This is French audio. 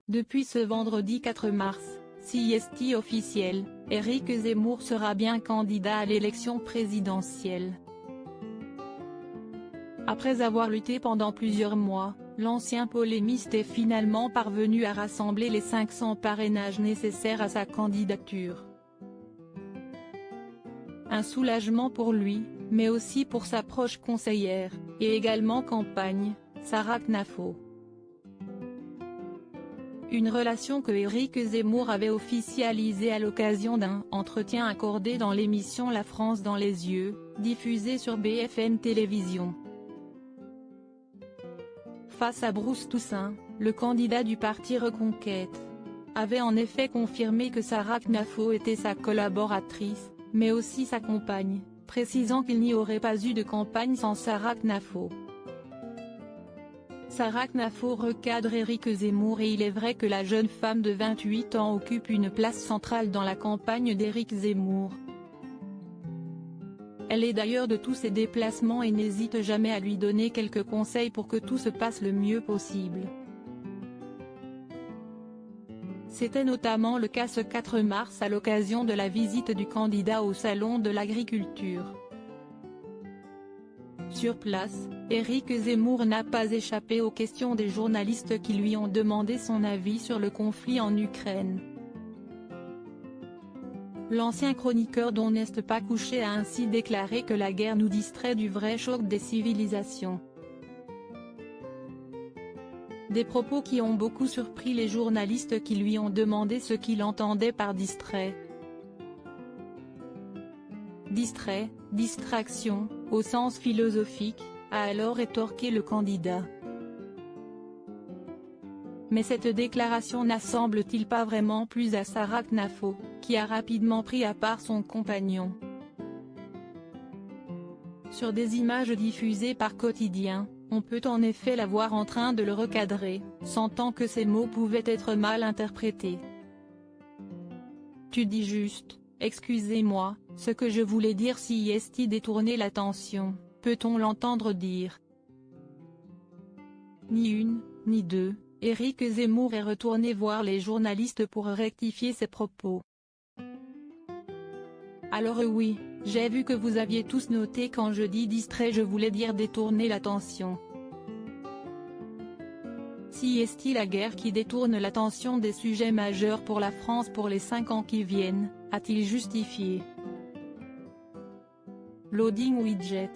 Depuis ce vendredi 4 mars, CST officiel, Éric Zemmour sera bien candidat à l'élection présidentielle. Après avoir lutté pendant plusieurs mois, l'ancien polémiste est finalement parvenu à rassembler les 500 parrainages nécessaires à sa candidature. Un soulagement pour lui, mais aussi pour sa proche conseillère, et également campagne, Sarah Knafo. Une relation que Éric Zemmour avait officialisée à l'occasion d'un « entretien accordé dans l'émission La France dans les yeux », diffusée sur BFM Télévision. Face à Bruce Toussaint, le candidat du parti Reconquête avait en effet confirmé que Sarah Knafo était sa collaboratrice, mais aussi sa compagne, précisant qu'il n'y aurait pas eu de campagne sans Sarah Knafo. Sarah Knafo recadre Éric Zemmour et il est vrai que la jeune femme de 28 ans occupe une place centrale dans la campagne d'Éric Zemmour. Elle est d'ailleurs de tous ses déplacements et n'hésite jamais à lui donner quelques conseils pour que tout se passe le mieux possible. C'était notamment le cas ce 4 mars à l'occasion de la visite du candidat au Salon de l'Agriculture. Sur place, Éric Zemmour n'a pas échappé aux questions des journalistes qui lui ont demandé son avis sur le conflit en Ukraine. L'ancien chroniqueur dont n'est pas couché a ainsi déclaré que la guerre nous distrait du vrai choc des civilisations. Des propos qui ont beaucoup surpris les journalistes qui lui ont demandé ce qu'il entendait par distrait. Distrait, distraction, au sens philosophique, a alors rétorqué le candidat. Mais cette déclaration n'assemble-t-il pas vraiment plus à Sarah Knafo, qui a rapidement pris à part son compagnon. Sur des images diffusées par Quotidien, on peut en effet la voir en train de le recadrer, sentant que ces mots pouvaient être mal interprétés. Tu dis juste, excusez-moi, ce que je voulais dire si est détourner l'attention, peut-on l'entendre dire. Ni une, ni deux, Éric Zemmour est retourné voir les journalistes pour rectifier ses propos. Alors oui, j'ai vu que vous aviez tous noté quand je dis distrait je voulais dire détourner l'attention. Si est-il la guerre qui détourne l'attention des sujets majeurs pour la France pour les 5 ans qui viennent, a-t-il justifié. Loading widget.